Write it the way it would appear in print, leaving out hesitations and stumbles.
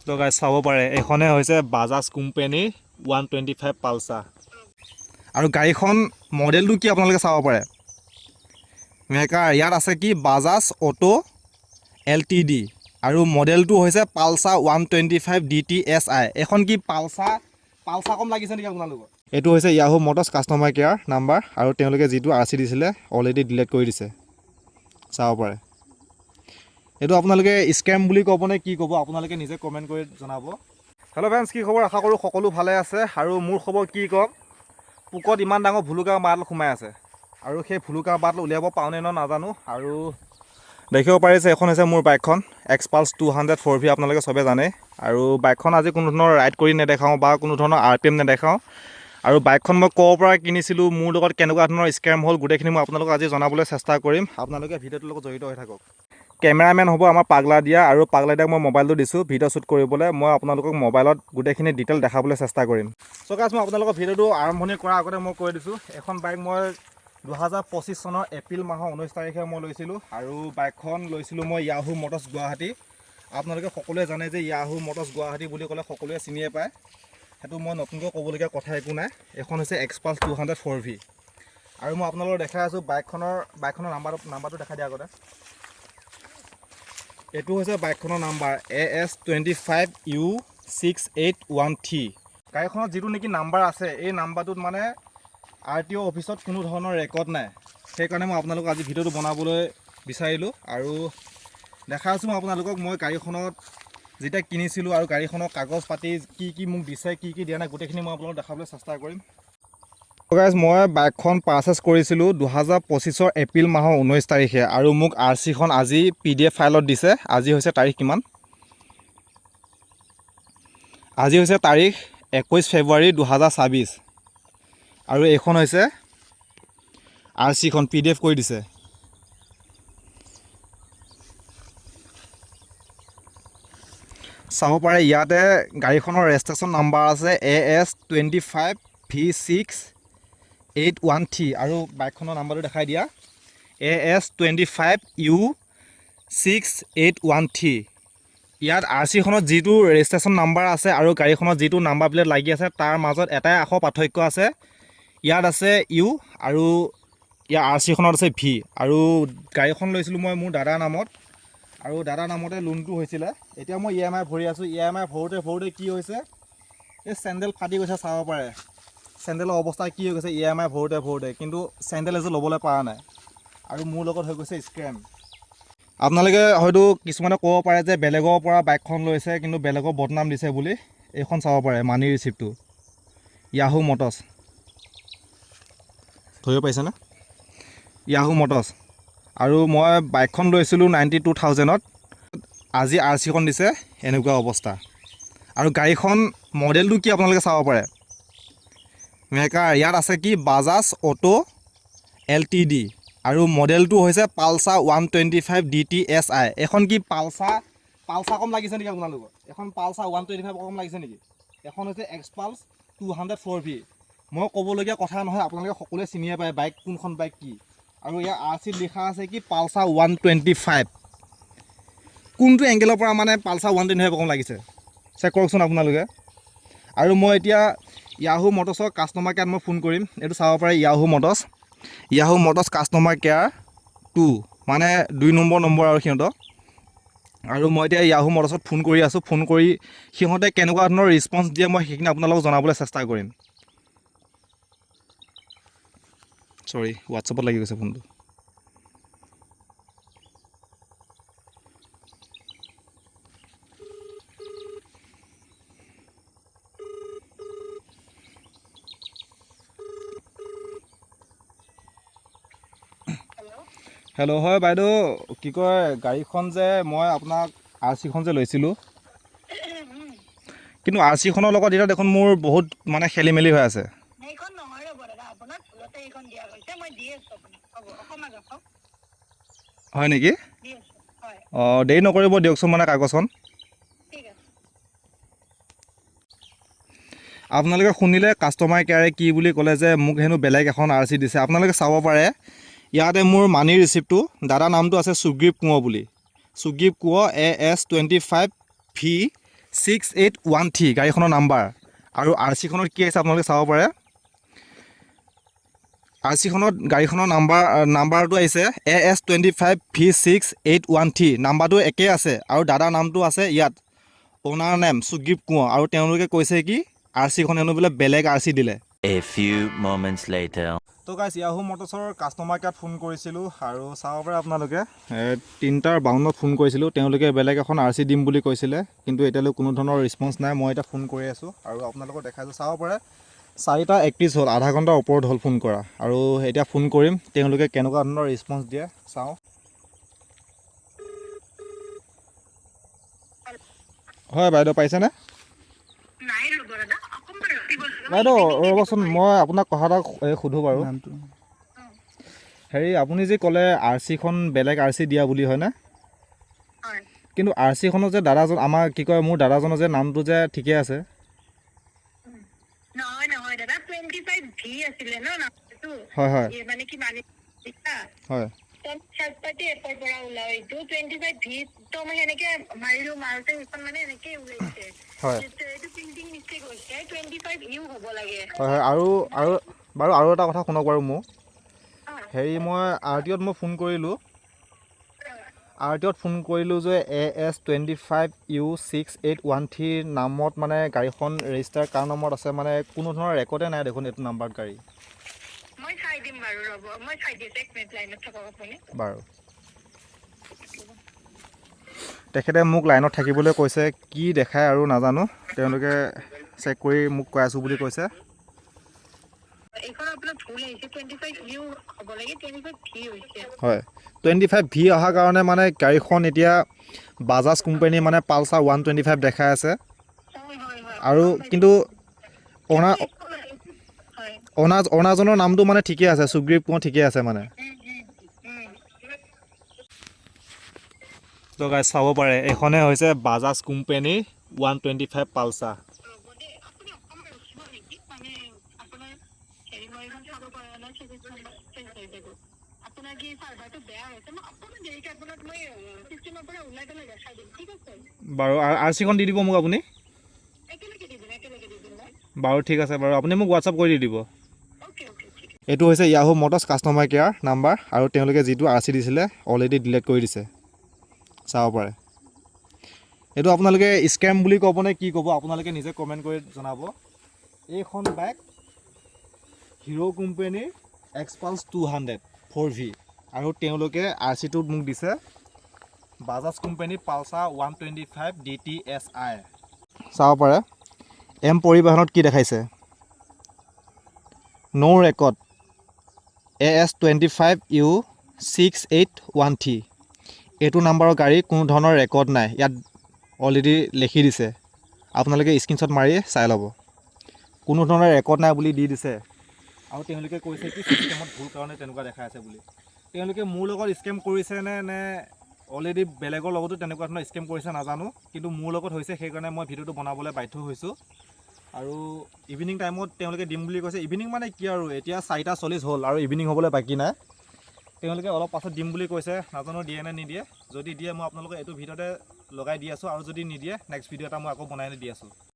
তো গাইজ চাব পাৰে এখনে হৈছে বাজাজ কোম্পানীৰ 125 পালচাৰ আৰু গাড়ীখন মডেলটো কি আপোনালোকে চাব পাৰে মেকাৰ ইয়াত আছে কি বাজাজ অটো LTD আৰু মডেলটো হৈছে পালচাৰ 125 DTSI এখন কি পালচাৰ কম লাগিছে নেকি আপোনালোকৰ এইটো হৈছে Yahoo Motors customer care number আৰু তেওঁলোকে যিটো RC দিছিলে অলৰেডি ডিলিট কৰি দিছে চাব পাৰে এইটো আপোনালোকে স্ক্যাম বুলি ক'ব নে কি ক'ব আপোনালোকে নিজে কমেন্ট কৰি জনাব হেল্ল' ফ্ৰেণ্ডছ কি খবৰ আশা কৰোঁ সকলো ভালে আছে আৰু মোৰ খবৰ কি ক'ম পুকত ইমান ডাঙৰ ভুলুকা বাট সোমাই আছে আৰু সেই ভুলুকা বাট উলিয়াব পাওঁনে ন নাজানো আৰু দেখিব পাৰিছে এখন হৈছে মোৰ বাইকখন এক্সপালছ 200 4V আপোনালোকে চবে জানে আৰু বাইকখন আজি কোনো ধৰণৰ ৰাইড কৰি নেদেখাওঁ বা কোনো ধৰণৰ RPM নেদেখাওঁ আৰু বাইকখন মই ক'ৰ পৰা কিনিছিলোঁ মোৰ লগত কেনেকুৱা ধৰণৰ স্কেম হ'ল গোটেইখিনি মই আপোনালোকক আজি জনাবলৈ চেষ্টা কৰিম আপোনালোকে ভিডিঅ'টোৰ লগত জড়িত হৈ থাকক কেমেৰামেন হ'ব আমাৰ পাগলা দিয়া আৰু পাগলা দিয়াক মই মোবাইলটো দিছোঁ ভিডিঅ' শ্বুট কৰিবলৈ মই আপোনালোকক মোবাইলত গোটেইখিনি ডিটেইল দেখাবলৈ চেষ্টা কৰিম চ' গাইজ মই আপোনালোকৰ ভিডিঅ'টো আৰম্ভণি কৰাৰ আগতে মই কৈ দিছোঁ এখন বাইক মই 2025 চনৰ এপ্ৰিল মাহৰ 19 তাৰিখে মই লৈছিলোঁ আৰু বাইকখন লৈছিলোঁ মই Yahoo Motors গুৱাহাটী আপোনালোকে সকলোৱে জানে যে Yahoo Motors গুৱাহাটী বুলি ক'লে সকলোৱে চিনিয়ে পায় সেইটো মই নতুনকৈ ক'বলগীয়া কথা একো নাই এখন হৈছে এক্সপালছ 200 4V আৰু মই আপোনালোকক দেখাই আছোঁ বাইকখনৰ নাম্বাৰটো দেখাই দিয়া আগতে এইটো হৈছে বাইকখনৰ নাম্বাৰ AS25U681T গাড়ীখনত যিটো নেকি নাম্বাৰ আছে এই নাম্বাৰটোত মানে RTO অফিচত কোনো ধৰণৰ ৰেকৰ্ড নাই সেইকাৰণে মই আপোনালোকক আজি ভিডিঅ'টো বনাবলৈ বিচাৰিলোঁ আৰু দেখাই আছোঁ মই আপোনালোকক মই গাড়ীখনত যেতিয়া কিনিছিলোঁ আৰু গাড়ীখনৰ কাগজ পাতি কি মোক দিছে কি দিয়া নাই গোটেইখিনি মই আপোনালোকক দেখাবলৈ চেষ্টা কৰিম গাইজ মই বাইকখন পাৰচেছ কৰিছিলোঁ 2025 এপ্ৰিল মাহৰ 19 তাৰিখে আৰু মোক RCখন আজি PDF ফাইলত দিছে আজি হৈছে তাৰিখ কিমান আজি হৈছে তাৰিখ 21 ফেব্ৰুৱাৰী 2026 আৰু এইখন হৈছে RCখন PDF কৰি দিছে চাব পাৰে ইয়াতে গাড়ীখনৰ ৰেজিষ্ট্ৰেশ্যন নাম্বাৰ আছে AS25V681T আৰু বাইকখনৰ নাম্বাৰটো দেখাই দিয়া AS25U681T ইয়াত RCখনত যিটো ৰেজিষ্ট্ৰেশ্যন নাম্বাৰ আছে আৰু গাড়ীখনত যিটো নাম্বাৰ প্লেট লাগি আছে তাৰ মাজত এটাই আখৰ পাৰ্থক্য আছে ইয়াত আছে U আৰু ইয়াৰ RCখনত আছে V আৰু গাড়ীখন লৈছিলোঁ মই মোৰ দাদাৰ নামত আৰু দাদাৰ নামতে লোনটো হৈছিলে এতিয়া মই EMI ভৰি আছোঁ EMI ভৰোঁতে কি হৈছে এই চেণ্ডেল ফাটি গৈছে চাব পাৰে চেণ্ডেলৰ অৱস্থা কি হৈ গৈছে EMI ভৰোঁতে কিন্তু চেণ্ডেল এযোৰ ল'বলৈ পৰা নাই আৰু মোৰ লগত হৈ গৈছে স্কেম আপোনালোকে হয়তো কিছুমানে ক'ব পাৰে যে বেলেগৰ পৰা বাইকখন লৈছে কিন্তু বেলেগৰ বদনাম দিছে বুলি এইখন চাব পাৰে মানি ৰিচিপ্টটো Yahoo Motors ধৰিব পাৰিছেনে Yahoo Motors আৰু মই বাইকখন লৈছিলোঁ 92,000ত আজি RCখন দিছে এনেকুৱা অৱস্থা আৰু গাড়ীখন মডেলটো কি আপোনালোকে চাব পাৰে মেকাৰ ইয়াত আছে কি বাজাজ অটো LTD আৰু মডেলটো হৈছে পালচাৰ 125 DTSI এখন কি পালচাৰ কম লাগিছে নেকি আপোনালোকৰ এখন পালচাৰ 125 কম লাগিছে নেকি এখন হৈছে এক্সপালছ 200 4V মই ক'বলগীয়া কথা নহয় আপোনালোকে সকলোৱে চিনিয়ে পায় বাইক কোনখন বাইক কি আৰু ইয়াৰ RC লিখা আছে কি পালচাৰ 125 কোনটো এংগেলৰ পৰা মানে পালচাৰ 125 কম লাগিছে চেক কৰকচোন আপোনালোকে আৰু মই এতিয়া Yahoo Motorsৰ কাষ্টমাৰ কেয়াৰত মই ফোন কৰিম এইটো চাব পাৰে Yahoo Motors কাষ্টমাৰ কেয়াৰ 2 মানে 2 নম্বৰ আৰু সিহঁতৰ আৰু মই এতিয়া Yahoo Motorsত ফোন কৰি আছোঁ ফোন কৰি সিহঁতে কেনেকুৱা ধৰণৰ ৰেছপন্স দিয়ে মই সেইখিনি আপোনালোকক জনাবলৈ চেষ্টা কৰিম সৰি হোৱাটছএপত লাগি গৈছে ফোনটো হেল্ল' হয় বাইদেউ কি কয় গাড়ীখন যে মই আপোনাক RCখন যে লৈছিলোঁ কিন্তু RCখনৰ লগত এতিয়া দেখোন মোৰ বহুত মানে খেলি মেলি হৈ আছে হয় নেকি অঁ দেৰি নকৰিব দিয়কচোন মানে কাগজখন আপোনালোকে শুনিলে কাষ্টমাৰ কেয়াৰে কি বুলি ক'লে যে মোক হেনো বেলেগ এখন RC দিছে আপোনালোকে চাব পাৰে ইয়াতে মোৰ মানি ৰিচিপ্টটো দাদাৰ নামটো আছে সুগ্ৰীপ কোঁৱৰ বুলি সুগ্ৰীপ কোঁৱৰ AS25V 6813 গাড়ীখনৰ নাম্বাৰ আৰু RC-খনত কি আছে আপোনালোকে চাব পাৰে। RC-খনত গাড়ীখনৰ নাম্বাৰটো আহিছে AS25V6813 নাম্বাৰটো একেই আছে আৰু দাদাৰ নামটো আছে ইয়াত অ'নাৰ নেম সুগ্ৰীপ কোঁৱৰ আৰু তেওঁলোকে কৈছে কি RC-খন হেনো বোলে বেলেগ RC দিলে। A few moments later. তো গাইছ Yahoo Motorsৰ কাষ্টমাৰ কেয়াৰত ফোন কৰিছিলোঁ আৰু চাব পাৰে আপোনালোকে 3:52 ফোন কৰিছিলোঁ, তেওঁলোকে বেলেগ এখন RC দিম বুলি কৈছিলে, কিন্তু এতিয়ালৈ কোনো ধৰণৰ ৰেছপন্স নাই। মই এতিয়া ফোন কৰি আছোঁ আৰু আপোনালোকক দেখাইছোঁ, চাব পাৰে 4:31 হ'ল, আধা ঘণ্টাৰ ওপৰত হ'ল ফোন কৰা আৰু এতিয়া ফোন কৰিম, তেওঁলোকে কেনেকুৱা ধৰণৰ ৰেছপন্স দিয়ে চাওঁ। হয় বাইদেউ, পাইছেনে? বাইদেউ ৰ'বচোন, মই আপোনাক কথা এটা সোধোঁ বাৰু। হেৰি, আপুনি যে ক'লে RC-খন বেলেগ RC দিয়া বুলি হয়নে? কিন্তু RC-খনৰ যে দাদাজন, আমাৰ কি কয়, মোৰ দাদাজনৰ যে নামটো যে ঠিকে আছে। হয় হয় হয়। হয় আৰু বাৰু আৰু এটা কথা শুনক বাৰু মোক। হেৰি, মই RTOত মই ফোন কৰিলোঁ, ফোন কৰিলোঁ যে AS25U6813 নামত মানে গাড়ীখন ৰেজিষ্টাৰ কাৰ নম্বৰত আছে, মানে কোনো ধৰণৰ ৰেকৰ্ডে নাই দেখোন এইটো নাম্বাৰত গাড়ী। বাৰু তেখেতে মোক লাইনত থাকিবলৈ কৈছে, কি দেখায় আৰু নাজানো, তেওঁলোকে চেক কৰি মোক কৈ আছোঁ বুলি কৈছে। হয়, 25V অহাৰ কাৰণে মানে গাড়ীখন এতিয়া বাজাজ কোম্পানী মানে পালচাৰ 125 দেখাই আছে আৰু কিন্তু অনাজনৰ নামটো মানে ঠিকে আছে, সুগ্ৰীপ কোঁৱৰ ঠিকে আছে মানে। তো গাইছ চাব পাৰে, এইখনে হৈছে বাজাজ কোম্পানী 125 পালচাৰ। বাৰু RC-খন দি দিব মোক আপুনি। বাৰু ঠিক আছে বাৰু, আপুনি মোক হোৱাটছআপ কৰি দি দিব। এইটো হৈছে Yahoo Motors customer care number আৰু তেওঁলোকে যিটো RC দিছিলে অলৰেডি ডিলিট কৰি দিছে, চাব পাৰে। এইটো আপোনালোকে স্কেম বুলি ক'ব নে কি ক'ব, আপোনালোকে নিজে কমেণ্ট কৰি জনাব। এইখন বাইক হিৰ' কোম্পানীৰ এক্সপালছ 200 4V আৰু তেওঁলোকে RC-টো মোক দিছে বাজাজ কোম্পানী পালচাৰ 125 DTSI। চাব পাৰে M পৰিবাহনত কি দেখাইছে, ন' ৰেকৰ্ড AS25U6813। এইটো নাম্বাৰৰ গাড়ী কোনো ধৰণৰ ৰেকৰ্ড নাই, ইয়াত অলৰেডি লিখি দিছে, আপোনালোকে স্ক্ৰীনশ্বট মাৰি চাই ল'ব। কোনো ধৰণৰ ৰেকৰ্ড নাই বুলি দি দিছে আৰু তেওঁলোকে কৈছে কি চিষ্টেমত ভুল কাৰণে তেনেকুৱা দেখাই আছে বুলি। তেওঁলোকে মোৰ লগত স্কেম কৰিছে নে অলৰেডি বেলেগৰ লগতো তেনেকুৱা ধৰণৰ স্কেম কৰিছে নাজানো, কিন্তু মোৰ লগত হৈছে, সেইকাৰণে মই ভিডিঅ'টো বনাবলৈ বাধ্য হৈছোঁ। আৰু ইভিনিং টাইমত তেওঁলোকে দিম বুলি কৈছে। ইভিনিং মানে কি আৰু, এতিয়া 4:40 হ'ল আৰু ইভিনিং হ'বলৈ বাকী নাই। তেওঁলোকে অলপ পাছত দিম বুলি কৈছে, নাজানো দিয়ে নে নিদিয়ে। যদি দিয়ে মই আপোনালোকক এইটো ভিডিঅ'তে লগাই দি আছোঁ আৰু যদি নিদিয়ে নেক্সট ভিডিঅ' এটা মই আকৌ বনাই দি আছোঁ।